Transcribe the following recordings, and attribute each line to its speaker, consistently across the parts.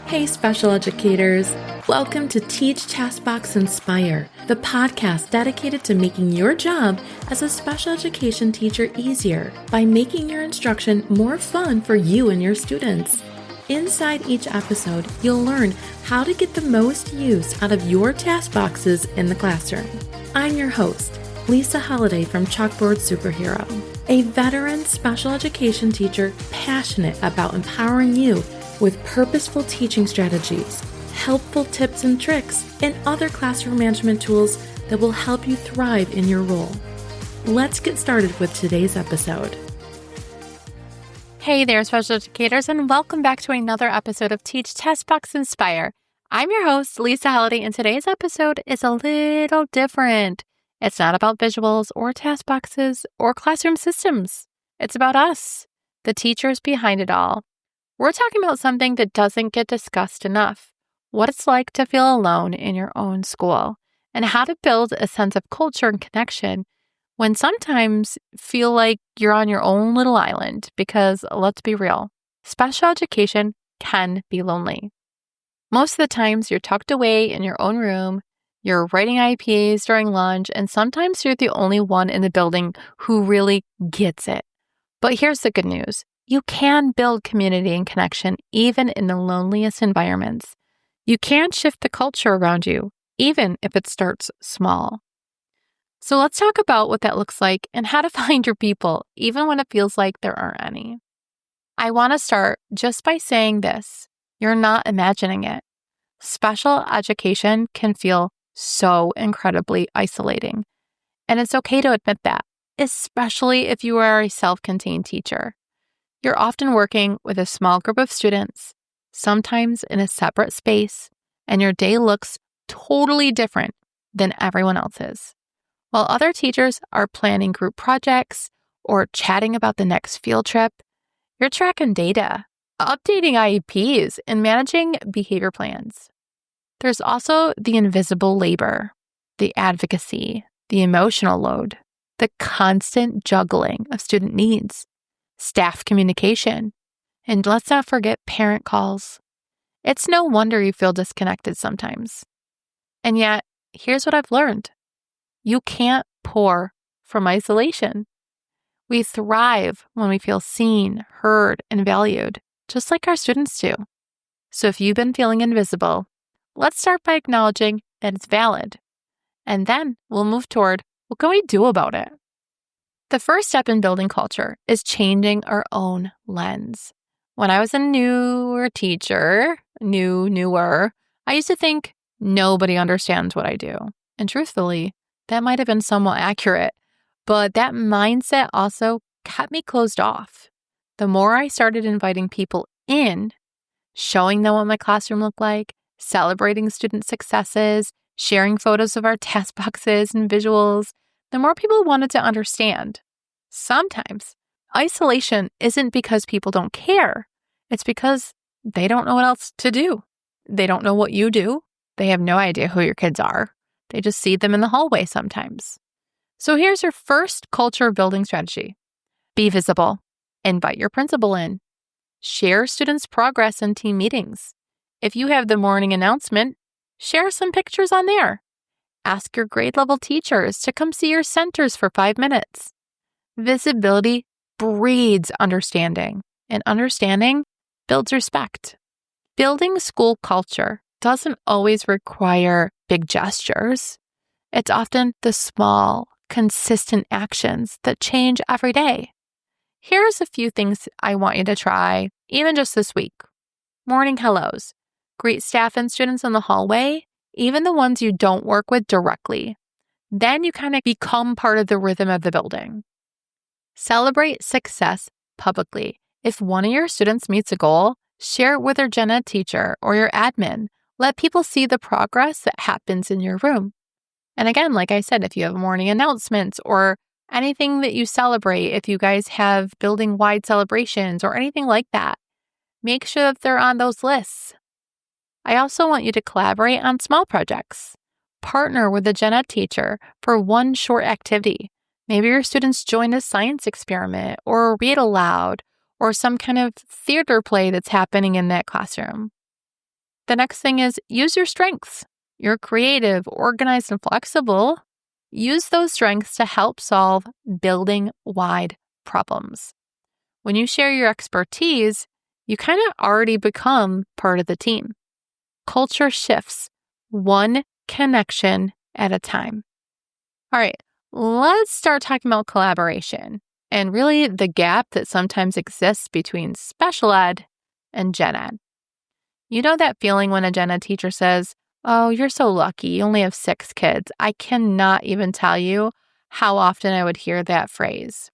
Speaker 1: Hey, special educators. Welcome to Teach, Taskbox, Inspire, the podcast dedicated to making your job as a special education teacher easier by making your instruction more fun for you and your students. Inside each episode, you'll learn how to get the most use out of your task boxes in the classroom. I'm your host, Lisa Holiday from Chalkboard Superhero, a veteran special education teacher passionate about empowering you with purposeful teaching strategies, helpful tips and tricks, and other classroom management tools that will help you thrive in your role. Let's get started with today's episode.
Speaker 2: Hey there, special educators, and welcome back to another episode of Teach, Taskbox, Inspire. I'm your host, Lisa Holiday, and today's episode is a little different. It's not about visuals or task boxes or classroom systems. It's about us, the teachers behind it all. We're talking about something that doesn't get discussed enough, what it's like to feel alone in your own school, and how to build a sense of culture and connection when sometimes feel like you're on your own little island, because let's be real, special education can be lonely. Most of the times you're tucked away in your own room, you're writing IPAs during lunch, and sometimes you're the only one in the building who really gets it. But here's the good news. You can build community and connection even in the loneliest environments. You can shift the culture around you, even if it starts small. So let's talk about what that looks like and how to find your people, even when it feels like there aren't any. I want to start just by saying this. You're not imagining it. Special education can feel so incredibly isolating. And it's okay to admit that, especially if you are a self-contained teacher. You're often working with a small group of students, sometimes in a separate space, and your day looks totally different than everyone else's. While other teachers are planning group projects or chatting about the next field trip, you're tracking data, updating IEPs, and managing behavior plans. There's also the invisible labor, the advocacy, the emotional load, the constant juggling of student needs, staff communication, and let's not forget parent calls. It's no wonder you feel disconnected sometimes. And yet, here's what I've learned. You can't pour from isolation. We thrive when we feel seen, heard, and valued, just like our students do. So if you've been feeling invisible, let's start by acknowledging that it's valid. And then we'll move toward what can we do about it? The first step in building culture is changing our own lens. When I was a newer teacher, newer, I used to think nobody understands what I do. And truthfully, that might have been somewhat accurate, but that mindset also kept me closed off. The more I started inviting people in, showing them what my classroom looked like, celebrating student successes, sharing photos of our task boxes and visuals, the more people wanted to understand. Sometimes isolation isn't because people don't care. It's because they don't know what else to do. They don't know what you do. They have no idea who your kids are. They just see them in the hallway sometimes. So here's your first culture building strategy. Be visible. Invite your principal in. Share students' progress in team meetings. If you have the morning announcement, share some pictures on there. Ask your grade level teachers to come see your centers for 5 minutes. Visibility breeds understanding, and understanding builds respect. Building school culture doesn't always require big gestures. It's often the small, consistent actions that change every day. Here's a few things I want you to try, even just this week. Morning hellos. Greet staff and students in the hallway, even the ones you don't work with directly. Then you kind of become part of the rhythm of the building. Celebrate success publicly. If one of your students meets a goal, share it with your gen ed teacher or your admin. Let people see the progress that happens in your room. And again, like I said, if you have morning announcements or anything that you celebrate, if you guys have building-wide celebrations or anything like that, make sure that they're on those lists. I also want you to collaborate on small projects. Partner with a gen ed teacher for one short activity. Maybe your students join a science experiment or read aloud or some kind of theater play that's happening in that classroom. The next thing is use your strengths. You're creative, organized, and flexible. Use those strengths to help solve building-wide problems. When you share your expertise, you kind of already become part of the team. Culture shifts one connection at a time. All right, let's start talking about collaboration and really the gap that sometimes exists between special ed and gen ed. You know that feeling when a gen ed teacher says, "Oh, you're so lucky, you only have 6 kids." I cannot even tell you how often I would hear that phrase.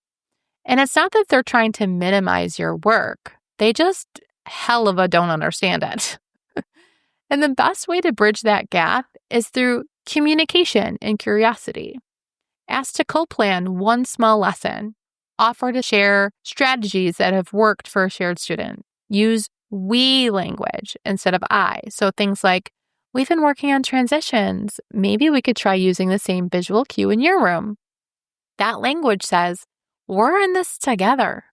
Speaker 2: And it's not that they're trying to minimize your work. They just hell of a don't understand it. And the best way to bridge that gap is through communication and curiosity. Ask to co-plan one small lesson. Offer to share strategies that have worked for a shared student. Use we language instead of I. So things like, "We've been working on transitions. Maybe we could try using the same visual cue in your room." That language says, we're in this together.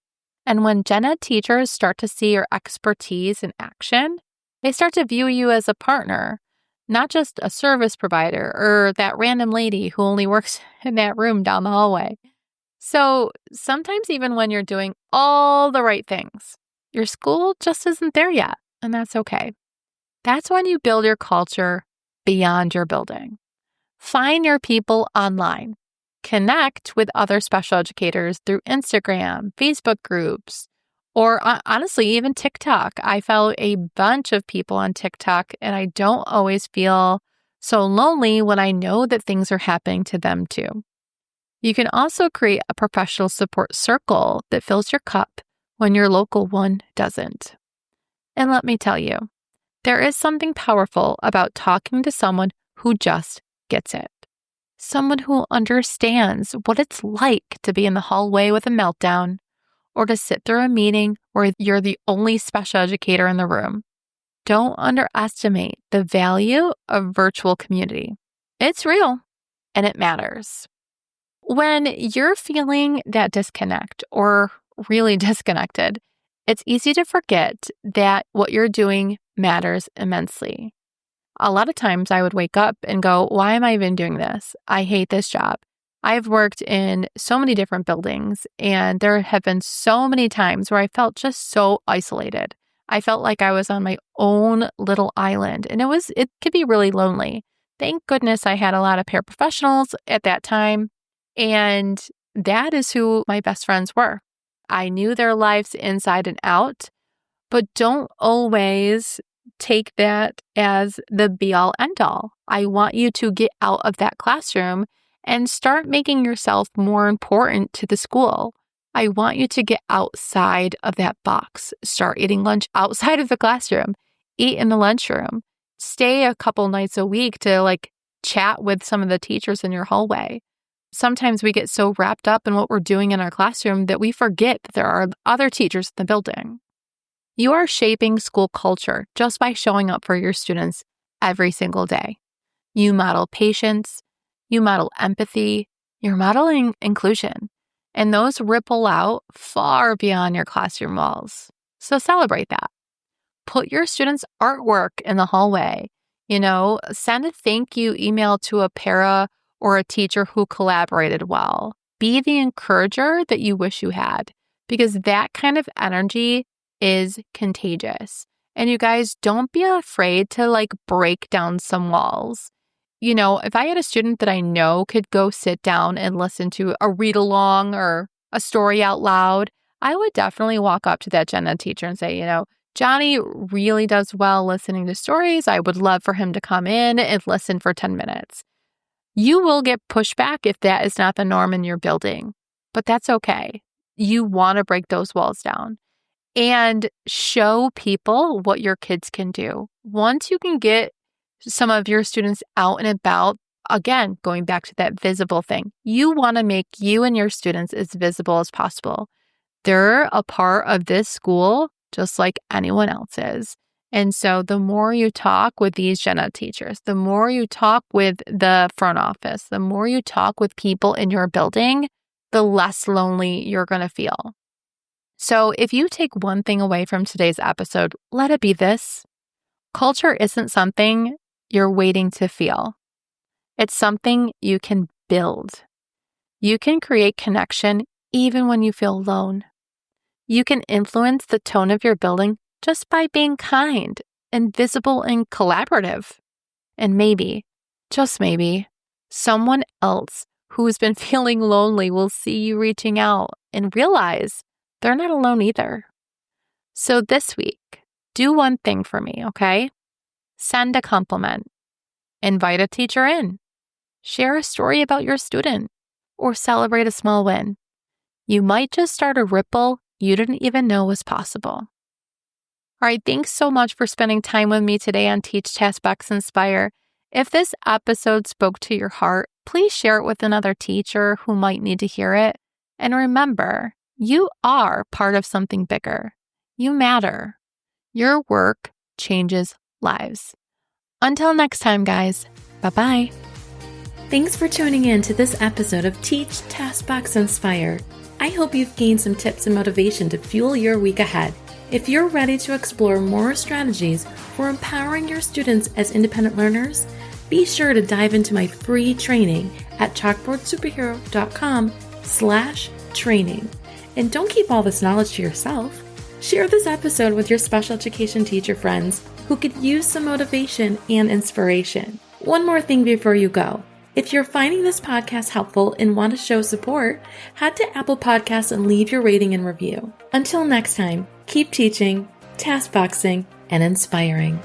Speaker 2: And when gen ed teachers start to see your expertise in action, they start to view you as a partner, not just a service provider or that random lady who only works in that room down the hallway. So sometimes even when you're doing all the right things, your school just isn't there yet, and that's okay. That's when you build your culture beyond your building. Find your people online. Connect with other special educators through Instagram, Facebook groups, or honestly, even TikTok. I follow a bunch of people on TikTok, and I don't always feel so lonely when I know that things are happening to them too. You can also create a professional support circle that fills your cup when your local one doesn't. And let me tell you, there is something powerful about talking to someone who just gets it. Someone who understands what it's like to be in the hallway with a meltdown or to sit through a meeting where you're the only special educator in the room. Don't underestimate the value of virtual community. It's real and it matters. When you're feeling that disconnect or really disconnected, it's easy to forget that what you're doing matters immensely. A lot of times I would wake up and go, why am I even doing this? I hate this job. I've worked in so many different buildings, and there have been so many times where I felt just so isolated. I felt like I was on my own little island, and it could be really lonely. Thank goodness I had a lot of paraprofessionals at that time, and that is who my best friends were. I knew their lives inside and out, but don't always take that as the be-all, end-all. I want you to get out of that classroom and start making yourself more important to the school. I want you to get outside of that box. Start eating lunch outside of the classroom. Eat in the lunchroom. Stay a couple nights a week to chat with some of the teachers in your hallway. Sometimes we get so wrapped up in what we're doing in our classroom that we forget that there are other teachers in the building. You are shaping school culture just by showing up for your students every single day. You model patience, you model empathy, you're modeling inclusion, and those ripple out far beyond your classroom walls. So celebrate that. Put your students' artwork in the hallway. Send a thank you email to a para or a teacher who collaborated well. Be the encourager that you wish you had, because that kind of energy is contagious. And you guys, don't be afraid to break down some walls. If I had a student that I know could go sit down and listen to a read along or a story out loud, I would definitely walk up to that gen ed teacher and say, Johnny really does well listening to stories. I would love for him to come in and listen for 10 minutes. You will get pushback if that is not the norm in your building, but that's okay. You want to break those walls down and show people what your kids can do. Once you can get some of your students out and about, again, going back to that visible thing, you want to make you and your students as visible as possible. They're a part of this school just like anyone else is. And so the more you talk with these gen ed teachers, the more you talk with the front office, the more you talk with people in your building, the less lonely you're going to feel. So if you take one thing away from today's episode, let it be this. Culture isn't something you're waiting to feel. It's something you can build. You can create connection even when you feel alone. You can influence the tone of your building just by being kind and visible and collaborative. And maybe, just maybe, someone else who's been feeling lonely will see you reaching out and realize they're not alone either. So this week, do one thing for me, okay? Send a compliment. Invite a teacher in. Share a story about your student or celebrate a small win. You might just start a ripple you didn't even know was possible. All right, thanks so much for spending time with me today on Teach, Task, Box, Inspire. If this episode spoke to your heart, please share it with another teacher who might need to hear it. And remember, you are part of something bigger. You matter. Your work changes lives. Until next time, guys. Bye-bye.
Speaker 1: Thanks for tuning in to this episode of Teach, Task, Box, Inspire. I hope you've gained some tips and motivation to fuel your week ahead. If you're ready to explore more strategies for empowering your students as independent learners, be sure to dive into my free training at chalkboardsuperhero.com/training. And don't keep all this knowledge to yourself. Share this episode with your special education teacher friends who could use some motivation and inspiration. One more thing before you go. If you're finding this podcast helpful and want to show support, head to Apple Podcasts and leave your rating and review. Until next time, keep teaching, task boxing, and inspiring.